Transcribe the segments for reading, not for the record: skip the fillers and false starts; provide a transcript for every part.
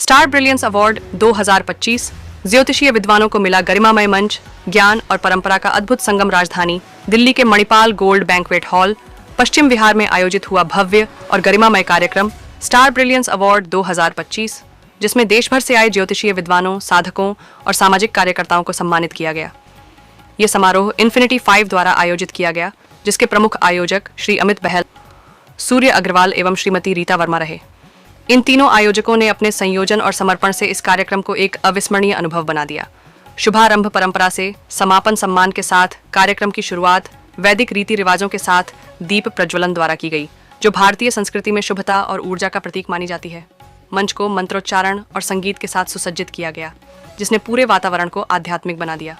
Star brilliance award 2025 ज्योतिषीय विद्वानों को मिला गरिमामय मंच, ज्ञान और परंपरा का अद्भुत संगम। राजधानी दिल्ली के Manipal gold banquet hall Paschim Vihar में आयोजित हुआ भव्य और गरिमामय कार्यक्रम स्टार ब्रिलियंस अवार्ड 2025, जिसमें देश भर से आए ज्योतिषीय विद्वानों, साधकों और सामाजिक कार्यकर्ताओं को सम्मानित किया गया। ये समारोह इन्फिनिटी 5 द्वारा आयोजित किया गया, जिसके प्रमुख आयोजक श्री अमित बहल, सूर्य अग्रवाल एवं श्रीमती रीता वर्मा रहे। इन तीनों आयोजकों ने अपने संयोजन और समर्पण से इस कार्यक्रम को एक अविस्मरणीय अनुभव बना दिया। शुभारंभ परंपरा से समापन सम्मान के साथ कार्यक्रम की शुरुआत वैदिक रीति रिवाजों के साथ दीप प्रज्वलन द्वारा की गई, जो भारतीय संस्कृति में शुभता और ऊर्जा का प्रतीक मानी जाती है। मंच को मंत्रोच्चारण और संगीत के साथ सुसज्जित किया गया, जिसने पूरे वातावरण को आध्यात्मिक बना दिया।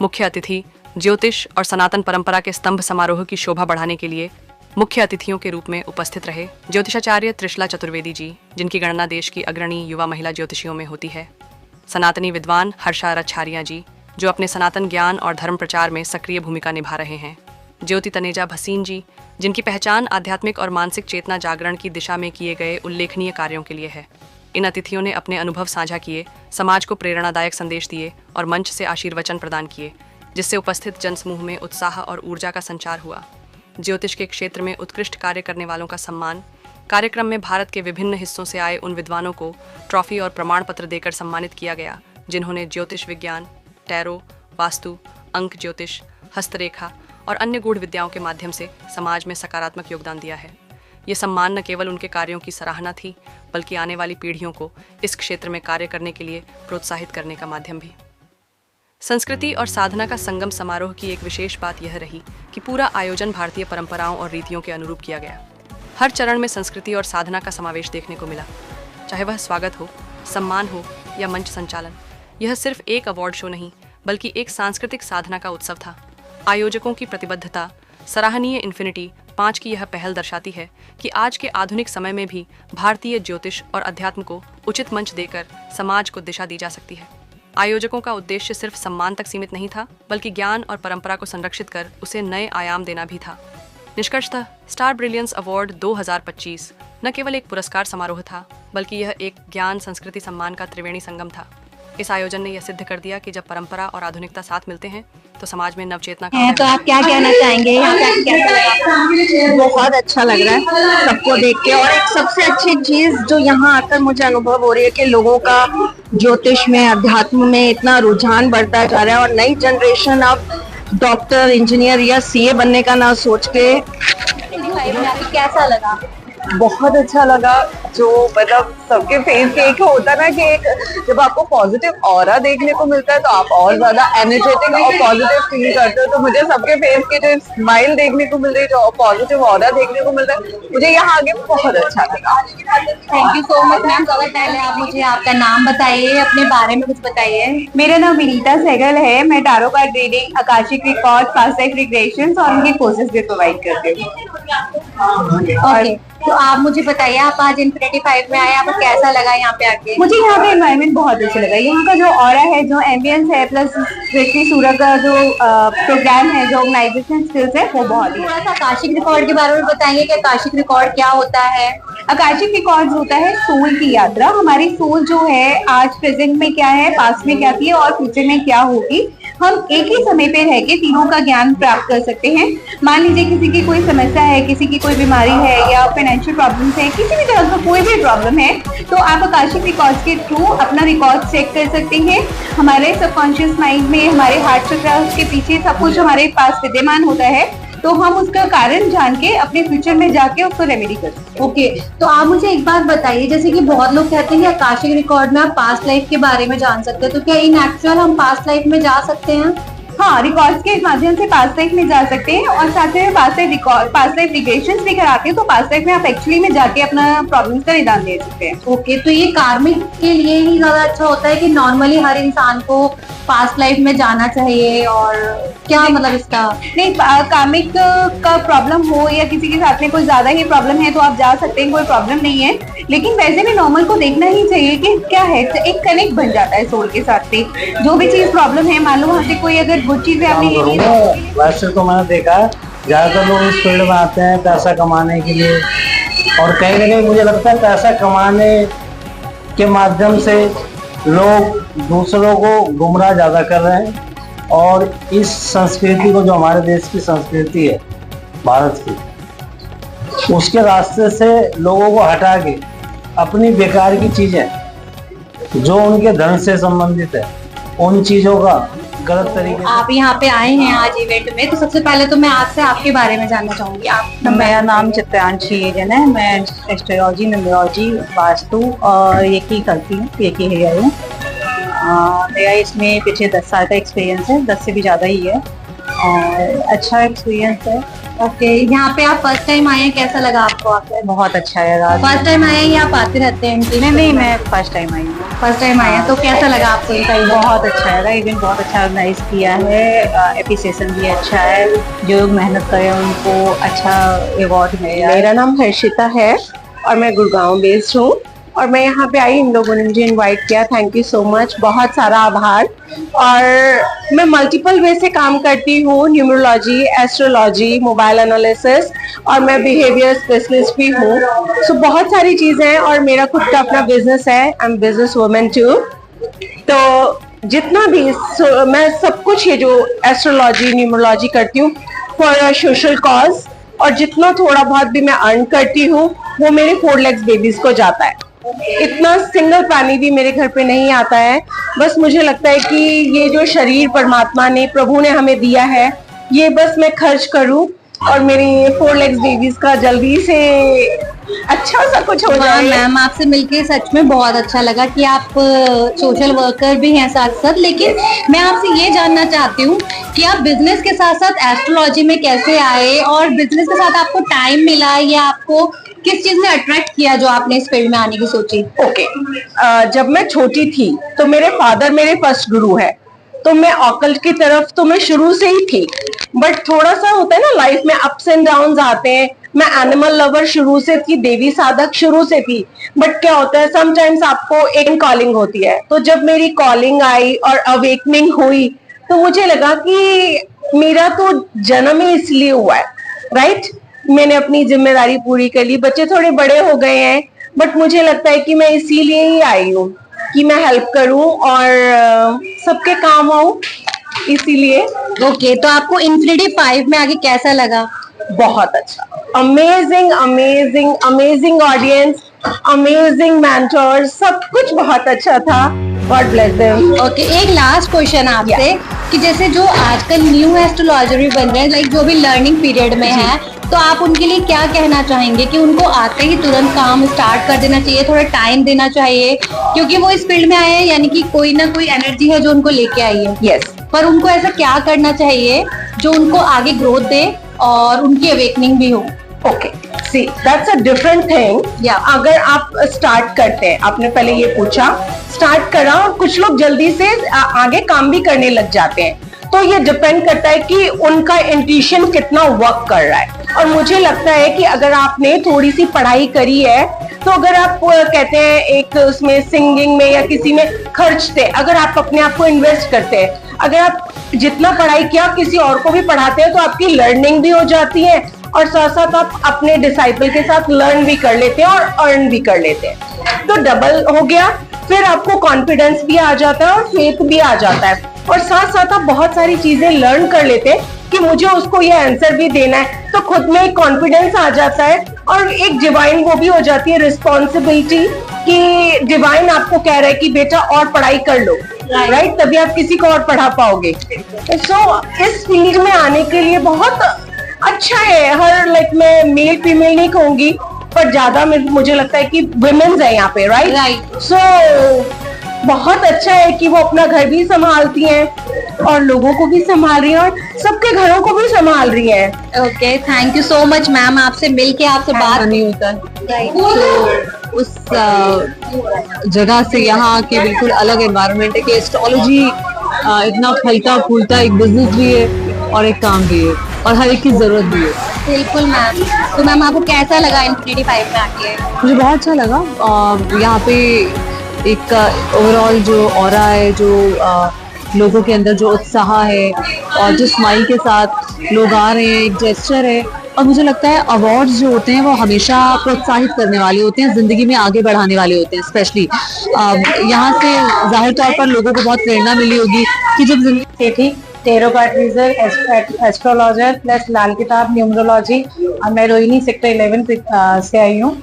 मुख्य अतिथि ज्योतिष और सनातन परंपरा के स्तंभ समारोह की शोभा बढ़ाने के लिए मुख्य अतिथियों के रूप में उपस्थित रहे ज्योतिषाचार्य त्रिशला चतुर्वेदी जी, जिनकी गणना देश की अग्रणी युवा महिला ज्योतिषियों में होती है। सनातनी विद्वान हर्षा रछारिया जी, जो अपने सनातन ज्ञान और धर्म प्रचार में सक्रिय भूमिका निभा रहे हैं। ज्योति तनेजा भसीन जी, जिनकी पहचान आध्यात्मिक और मानसिक चेतना जागरण की दिशा में किए गए उल्लेखनीय कार्यों के लिए है। इन अतिथियों ने अपने अनुभव साझा किए, समाज को प्रेरणादायक संदेश दिए और मंच से आशीर्वचन प्रदान किए, जिससे उपस्थित जनसमूह में उत्साह और ऊर्जा का संचार हुआ। ज्योतिष के क्षेत्र में उत्कृष्ट कार्य करने वालों का सम्मान। कार्यक्रम में भारत के विभिन्न हिस्सों से आए उन विद्वानों को ट्रॉफी और प्रमाण पत्र देकर सम्मानित किया गया, जिन्होंने ज्योतिष विज्ञान, टैरो, वास्तु, अंक ज्योतिष, हस्तरेखा और अन्य गूढ़ विद्याओं के माध्यम से समाज में सकारात्मक योगदान दिया है। ये सम्मान न केवल उनके कार्यों की सराहना थी, बल्कि आने वाली पीढ़ियों को इस क्षेत्र में कार्य करने के लिए प्रोत्साहित करने का माध्यम भी। संस्कृति और साधना का संगम समारोह की एक विशेष बात यह रही कि पूरा आयोजन भारतीय परंपराओं और रीतियों के अनुरूप किया गया। हर चरण में संस्कृति और साधना का समावेश देखने को मिला, चाहे वह स्वागत हो, सम्मान हो या मंच संचालन। यह सिर्फ एक अवार्ड शो नहीं, बल्कि एक सांस्कृतिक साधना का उत्सव था। आयोजकों की प्रतिबद्धता, सराहनीय इन्फिनिटी 5 की यह पहल दर्शाती है कि आज के आधुनिक समय में भी भारतीय ज्योतिष और अध्यात्म को उचित मंच देकर समाज को दिशा दी जा सकती है। आयोजकों का उद्देश्य सिर्फ सम्मान तक सीमित नहीं था, बल्कि ज्ञान और परंपरा को संरक्षित कर उसे नए आयाम देना भी था। निष्कर्षतः स्टार ब्रिलियंस अवार्ड 2025 न केवल एक पुरस्कार समारोह था, बल्कि यह एक ज्ञान, संस्कृति, सम्मान का त्रिवेणी संगम था। इस आयोजन ने यह सिद्ध कर दिया कि जब परंपरा और आधुनिकता साथ मिलते हैं तो समाज में नवचेतना का तो आप क्या कहना चाहेंगे? यहाँ पे कैसा लगा? बहुत अच्छा लग रहा है सबको देख के, और एक सबसे अच्छी चीज जो यहाँ आकर मुझे अनुभव हो रही है कि लोगों का ज्योतिष में, अध्यात्म में इतना रुझान बढ़ता जा रहा है, और नई जनरेशन अब डॉक्टर, इंजीनियर या सीए बनने का ना सोच के। कैसा लगा? बहुत अच्छा लगा। जो मतलब सबके फेस पे एक होता ना कि एक जब आपको पॉजिटिव ऑरा देखने को मिलता है तो आप और ज्यादा एनर्जेटिक और पॉजिटिव फील करते हो। तो मुझे सबके फेस के जो स्माइल देखने को मिल रही है, जो पॉजिटिव ऑरा देखने को मिलता है, मुझे यहाँ आगे बहुत अच्छा लगा। Thank you so much ma'am. सबसे पहले आप मुझे आपका नाम बताइए, अपने बारे में कुछ बताइए। मेरा नाम विनीता सहगल है। मैं tarot card reading, Akashic record, past life regressions और उनकी कोर्सेज भी प्रोवाइड करती हूँ। ओके, तो आप मुझे बताइए, आप आज इन्फिनिटी 5 में आए, आपको कैसा लगा यहाँ पे आके? मुझे यहाँ का एनवायरनमेंट बहुत अच्छा लगा। यहाँ का जो ऑरा है, जो एम्बियंस है, प्लस कृष्णि सूरज का जो प्रोग्राम है, जो ऑर्गेनाइजेशन स्किल्स है, वो बहुत ही। थोड़ा सा आकाशिक रिकॉर्ड के बारे में बताएंगे कि आकाशिक रिकॉर्ड क्या होता है? आकाशिक रिकॉर्ड होता है सोल की यात्रा। हमारी सोल जो है आज प्रेजेंट में क्या है, पास्ट में क्या थी और फ्यूचर में क्या होगी, हम एक ही समय पे रह के तीनों का ज्ञान प्राप्त कर सकते हैं। मान लीजिए किसी की कोई समस्या है, किसी की कोई बीमारी है या फाइनेंशियल प्रॉब्लम्स है, किसी भी तरह का कोई भी प्रॉब्लम है, तो आप आकाशिक रिकॉर्ड्स के थ्रू अपना रिकॉर्ड चेक कर सकते हैं। हमारे सबकॉन्शियस माइंड में, हमारे हार्ट चक्र के पीछे सब कुछ हमारे पास विद्यमान होता है, तो हम उसका कारण जान के अपने फ्यूचर में जाके उसको रेमेडी कर सकते हैं। ओके, तो आप मुझे एक बात बताइए, जैसे कि बहुत लोग कहते हैं कि आकाशिक रिकॉर्ड में आप पास्ट लाइफ के बारे में जान सकते हैं, तो क्या इन एक्चुअल हम पास्ट लाइफ में जा सकते हैं? हाँ, रिकॉर्ड्स के माध्यम से पास्ट लाइफ में जा सकते हैं, और साथ में पास्ट लाइफ रिग्रेशंस भी कराते हैं, तो पास्ट लाइफ में आप एक्चुअली में जाके अपना प्रॉब्लम्स का निदान दे सकते हैं। ओके, तो ये कार्मिक के लिए ही ज्यादा अच्छा होता है कि नॉर्मली हर इंसान को पास्ट लाइफ में जाना चाहिए, और क्या मतलब इसका? नहीं, कार्मिक का प्रॉब्लम हो या किसी के साथ में कोई ज्यादा ही प्रॉब्लम है तो आप जा सकते हैं, कोई प्रॉब्लम नहीं है। लेकिन वैसे भी नॉर्मल को देखना ही चाहिए कि क्या है, तो एक कनेक्ट बन जाता है सोल के साथ में। जो भी चीज प्रॉब्लम है, मान लो वहाँ से कोई अगर गुड चीज है आपने वैसे तो मैंने देखा ज्यादातर लोग इस फील्ड में आते हैं पैसा कमाने के लिए, और कहीं ना कहीं मुझे लगता है पैसा कमाने के माध्यम से लोग दूसरों को गुमराह ज़्यादा कर रहे हैं और इस संस्कृति को, जो हमारे देश की संस्कृति है भारत की, उसके रास्ते से लोगों को हटा के अपनी बेकार की चीज़ें जो उनके धन से संबंधित है उन चीज़ों का गलत तरीके से। आप यहाँ पे आए हैं आज इवेंट में, तो सबसे पहले तो मैं आपसे आपके बारे में जानना चाहूंगी। आप मेरा नाम चित्रांशी एजन है। मैं एस्ट्रोलॉजी, न्यूमरोलॉजी, वास्तु और ये की करती हूँ, ये की है हूँ। मेरा इसमें पिछले 10 साल का एक्सपीरियंस है, 10 से भी ज़्यादा ही है और अच्छा एक्सपीरियंस है। ओके, यहाँ पे आप फर्स्ट टाइम आए हैं, कैसा लगा आपको आकर? बहुत अच्छा है। फर्स्ट टाइम आए हैं या आप आते रहते हैं इनके? नहीं, मैं फर्स्ट टाइम आई हूँ। फर्स्ट टाइम आए हैं, तो कैसा लगा आपको इनका इवेंट? बहुत अच्छा है, इवेंट बहुत अच्छा ऑर्गेनाइज किया है। एप्रिसिएशन भी अच्छा है, जो लोग मेहनत करें उनको अच्छा रिवॉर्ड मिलेगा। मेरा नाम हर्षिता है और मैं गुड़गांव बेस्ड हूँ और मैं यहाँ पे आई, इन लोगों ने मुझे इनवाइट किया, थैंक यू सो मच, बहुत सारा आभार। और मैं मल्टीपल वे से काम करती हूँ, न्यूमरोलॉजी, एस्ट्रोलॉजी, मोबाइल एनालिसिस और मैं बिहेवियर स्पेशलिस्ट भी हूँ। सो बहुत सारी चीज़ें हैं और मेरा खुद का अपना बिजनेस है, I am business woman too. तो जितना भी मैं सब कुछ ये जो एस्ट्रोलॉजी, न्यूमरोलॉजी करती हूँ फॉर सोशल कॉज, और जितना थोड़ा बहुत भी मैं अर्न करती हूँ वो मेरे 4 legs बेबीज को जाता है। इतना सिंगल पानी भी मेरे घर पे नहीं आता है। बस मुझे लगता है कि ये जो शरीर परमात्मा ने, प्रभु ने हमें दिया है, ये बस मैं खर्च करूं और मेरी 4 legs बेबीज का जल्दी से अच्छा सा कुछ हो जाए। मैम, आपसे मिलके सच में बहुत अच्छा लगा कि आप सोशल वर्कर भी हैं साथ साथ, लेकिन मैं आपसे ये जानना चाहती हूँ कि आप बिजनेस के साथ साथ एस्ट्रोलॉजी में कैसे आए और बिजनेस के साथ आपको टाइम मिला या आपको किस चीज ने अट्रैक्ट किया जो आपने इस फील्ड में आने की सोची? ओके, जब मैं छोटी थी तो मेरे फादर मेरे फर्स्ट गुरु है, तो मैं ऑकल्ट की तरफ तो मैं शुरू से ही थी। बट थोड़ा सा होता है ना लाइफ में, अप्स एंड डाउन्स आते हैं। मैं एनिमल लवर शुरू से थी, देवी साधक शुरू से थी। बट क्या होता है, समटाइम्स आपको एक कॉलिंग होती है। तो जब मेरी कॉलिंग आई और अवेकनिंग हुई तो मुझे लगा कि मेरा तो जन्म ही इसलिए हुआ है, राइट? मैंने अपनी जिम्मेदारी पूरी कर ली, बच्चे थोड़े बड़े हो गए हैं, बट मुझे लगता है कि मैं इसीलिए ही आई हूँ कि मैं हेल्प करूं और सबके काम आऊं, इसीलिए। ओके, तो आपको इन्फिनिटी 5 में आगे कैसा लगा? बहुत अच्छा, amazing amazing amazing audience, amazing mentors, सब कुछ बहुत अच्छा था। God bless them. ओके, एक लास्ट क्वेश्चन आपसे कि जैसे जो आजकल न्यू एस्ट्रोलॉजर भी बन रहे हैं, लाइक जो भी लर्निंग पीरियड में है, तो आप उनके लिए क्या कहना चाहेंगे कि उनको आते ही तुरंत काम स्टार्ट कर देना चाहिए, थोड़ा टाइम देना चाहिए, क्योंकि वो इस फील्ड में आए हैं, यानी कि कोई ना कोई एनर्जी है जो उनको लेके आई है। यस, पर उनको ऐसा क्या करना चाहिए जो उनको आगे ग्रोथ दे और उनकी अवेकनिंग भी हो? Okay, see that's a different thing. अगर आप स्टार्ट करते हैं, आपने पहले ये पूछा, स्टार्ट करा और कुछ लोग जल्दी से आगे काम भी करने लग जाते हैं, तो ये डिपेंड करता है कि उनका इंट्यूशन कितना वर्क कर रहा है। और मुझे लगता है कि अगर आपने थोड़ी सी पढ़ाई करी है, तो अगर आप कहते हैं एक उसमें सिंगिंग में या किसी में खर्चते, अगर आप अपने आप को इन्वेस्ट करते हैं, अगर आप जितना पढ़ाई किया किसी और को भी पढ़ाते हैं, तो आपकी लर्निंग भी हो जाती है और साथ साथ आप अपने डिसाइपल के साथ लर्न भी कर लेते हैं और अर्न भी कर लेते हैं, तो डबल हो गया। फिर आपको कॉन्फिडेंस भी आ जाता है और फेथ भी आ जाता है, और साथ साथ आप बहुत सारी चीजें लर्न कर लेते हैं कि मुझे उसको ये आंसर भी देना है, तो खुद में एक कॉन्फिडेंस आ जाता है और एक डिवाइन वो भी हो जाती है रिस्पॉन्सिबिलिटी कि डिवाइन आपको कह रहा है कि बेटा और पढ़ाई कर लो, राइट? तभी आप किसी को और पढ़ा पाओगे। सो इस फील्ड में आने के लिए बहुत अच्छा है। हर लाइक मैं मेल फीमेल नहीं कहूंगी, पर ज्यादा मुझे लगता है कि वुमेन्स है यहाँ पे, राइट? सो बहुत अच्छा है कि वो अपना घर भी संभालती हैं और लोगों को भी संभाल रही हैं और सबके घरों को भी संभाल रही हैं। Okay, thank you so much ma'am, आपसे मिलके आपसे बात नहीं होता है। तो उस जगह से यहाँ के बिल्कुल अलग एनवायरनमेंट है कि एस्ट्रोलॉजी इतना फलता फूलता एक बिजनेस भी है और एक काम भी है और हर एक की जरूरत भी है। बिल्कुल मैम। तो मैम आपको कैसा लगा इन्फिनिटी 5 में आके? मुझे बहुत अच्छा लगा। यहाँ पे एक ओवरऑल जो ऑरा है, जो लोगों के अंदर जो उत्साह है और जो स्माइल के साथ लोग आ रहे हैं, एक जेस्चर है और मुझे लगता है अवार्ड्स जो होते हैं वो हमेशा प्रोत्साहित करने वाले होते हैं, जिंदगी में आगे बढ़ाने वाले होते हैं। स्पेशली यहाँ से जाहिर तौर पर लोगों को बहुत प्रेरणा मिली होगी कि जब जिंदगी tarot card reader, astrologer plus Lal Kitab numerology, और मैं रोहिणी सेक्टर 11 से आई हूँ,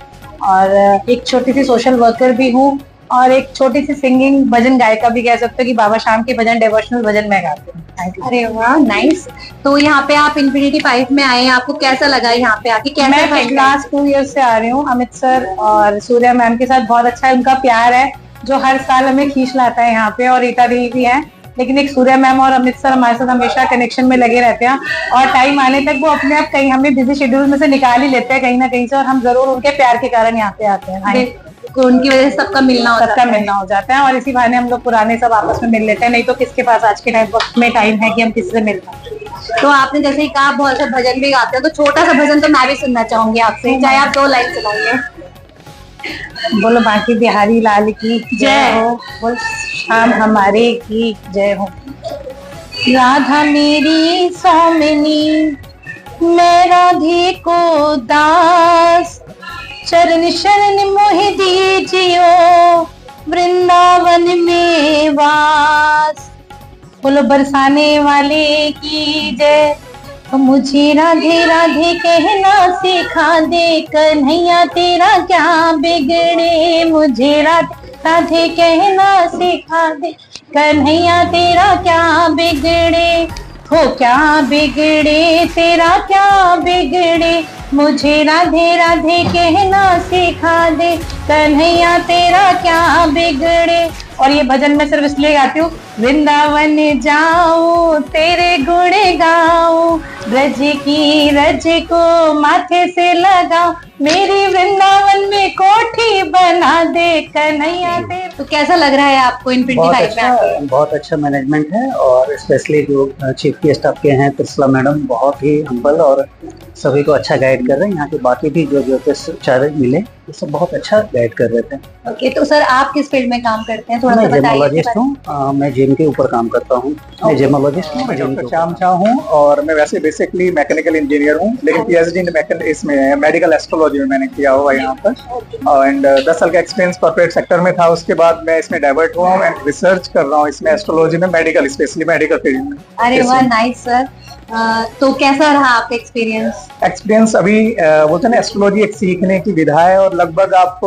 और एक छोटी सी सोशल वर्कर भी हूँ, और एक छोटी सी सिंगिंग भजन गायिका भी कह सकते हो कि बाबा शाम के भजन, डिवोशनल भजन मैं गाती हूँ। अरे वाह, नाइस। तो यहाँ पे आप इन्फिनिटी 5 में आए, आपको कैसा लगा यहाँ पे आके? मैं लास्ट 2 ईयर से आ रही हूँ। अमित सर और सूर्या मैम के साथ बहुत अच्छा है, उनका प्यार है जो हर साल हमें खींच लाता है यहाँ पे, और रीता दी भी है, लेकिन एक सूर्या मैम और अमित सर हमारे साथ हमेशा कनेक्शन में लगे रहते हैं, और टाइम आने तक वो अपने आप कहीं हमें बिजी शेड्यूल में से निकाल ही लेते हैं कहीं ना कहीं से, और हम जरूर उनके प्यार के कारण यहाँ पे आते हैं। उनकी वजह से सबका मिलना हो जाता है, और इसी बहाने हम लोग पुराने सब आपस में मिल लेते हैं, नहीं तो किसके पास आज के वक्त में टाइम है कि हम किसी से मिल पाए। तो आपने जैसे ही कहा बहुत से भजन भी गाते हैं, तो छोटा सा भजन तो मैं भी सुनना चाहूंगी आपसे, चाहे आप 2 लाइन सुनाओगे। बोलो बाकी बिहारी लाल की जय हो, बोल शाम हमारे की जय हो। राधा मेरी स्वामिनी, मैं राधे को दास, चरण शरण मोहि दीजियो, वृंदावन में वास। बोलो बरसाने वाले की जय। तो मुझे राधे राधे कहना सिखा दे, कन्हैया तेरा क्या बिगड़े। मुझे राधे राधे कहना सिखा दे, कन्हैया तेरा क्या बिगड़े। हो क्या बिगड़े, तेरा क्या बिगड़े, मुझे राधे राधे कहना सिखा दे, कन्हैया तेरा क्या बिगड़े। और ये भजन मैं सिर्फ इसलिए गाती हूँ, वृंदावन जाऊं तेरे गुण गाऊं, ब्रज की रज को माथे से लगाऊं, मेरी वृंदावन में कोठी बना दे, कन्हैया तेरे। तो कैसा लग रहा है आपको इन्फिनिटी 5 में आके? बहुत अच्छा मैनेजमेंट है, और स्पेशली जो चीफ गेस्ट आपके हैं त्रिशला मैडम, बहुत ही हम्बल और सभी को अच्छा गाइड कर रहे हैं। यहाँ के बाकी भी जो ज्योतिषाचार्य मिले ये सब बहुत अच्छा गाइड कर रहे थे। ओके, तो सर आप किस फील्ड में काम करते हैं, थोड़ा सा मैं बताइए। जेमोलॉजिस्ट हूँ, मैं जिम के ऊपर काम करता हूँ। मैं जेमोलॉजिस्ट हूँ, डॉक्टर श्याम झा हूँ, और मैं वैसे बेसिकली मैकेनिकल इंजीनियर हूँ, लेकिन पीएचडी इसमें मेडिकल एस्ट्रोलॉजी में मैंने किया हुआ यहाँ पर, एंड 10 साल का एक्सपीरियंस कॉर्पोरेट सेक्टर में था। उसके बाद मैं इसमें डाइवर्ट हुआ हूँ एंड रिसर्च कर रहा हूँ इसमें एस्ट्रोलॉजी में, मेडिकल स्पेशली मेडिकल फील्ड में। अरे वाह, नाइस सर। तो कैसा रहा आपका एक्सपीरियंस? अभी बोलते हैं ना, एस्ट्रोलॉजी एक सीखने की विधा है, और लगभग आप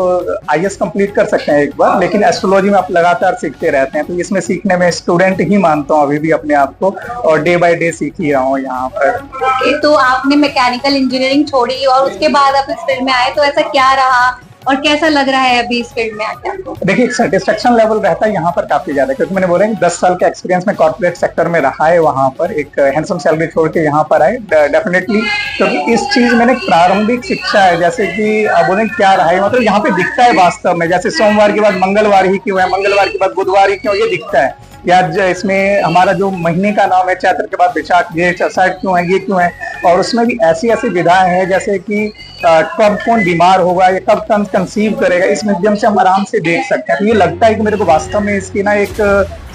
आईएएस कंप्लीट कर सकते हैं एक बार, लेकिन एस्ट्रोलॉजी में आप लगातार सीखते रहते हैं। तो इसमें सीखने में स्टूडेंट ही मानता हूँ अभी भी अपने आप को, और डे बाय डे सीख ही रहा हूँ यहाँ पर। तो आपने मैकेनिकल इंजीनियरिंग छोड़ी और उसके बाद आप इस फील्ड में आए, तो ऐसा क्या रहा और कैसा लग रहा है अभी इस फील्ड में आके आपको? देखिए, सेटिस्फेक्शन लेवल रहता है यहाँ पर काफी ज्यादा, क्योंकि मैंने बोला 10 साल का एक्सपीरियंस में कॉर्पोरेट सेक्टर में रहा है, वहाँ पर एक हैंडसम सैलरी छोड़ के यहाँ पर आए डेफिनेटली। क्योंकि इस चीज में एक प्रारंभिक शिक्षा है, जैसे कि आप बोले क्या रहा है, मतलब यहाँ पे दिखता है वास्तव में, जैसे सोमवार के बाद मंगलवार ही क्यों है, मंगलवार के बाद बुधवार ही क्यों, ये दिखता है। या इसमें हमारा जो महीने का नाम है, चैत्र के बाद विशाख, ये अषाढ़ क्यों है, ये क्यों है। और उसमें भी ऐसी ऐसी विधाएं हैं, जैसे कि कब कौन बीमार होगा या कब कंसीव करेगा, इस माध्यम से हम आराम से देख सकते हैं। तो ये लगता है कि मेरे को वास्तव में इसकी ना एक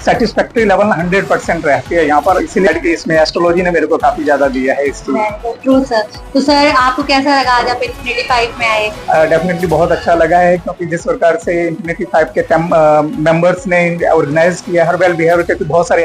सेटिस्फैक्टरी लेवल 100% रहती है यहाँ पर, इसीलिए इसमें एस्ट्रोलॉजी ने मेरे को काफी ज्यादा दिया है इस चीज। True sir. तो सर आपको कैसा लगा आज आप इन्फिनिटी 5 में आए? डेफिनेटली बहुत अच्छा लगा है, क्योंकि जिस प्रकार से इन्फिनिटी 5 के मेंबर्स ने ऑर्गेनाइज किया, हर वेल बिहेवियर के बहुत सारे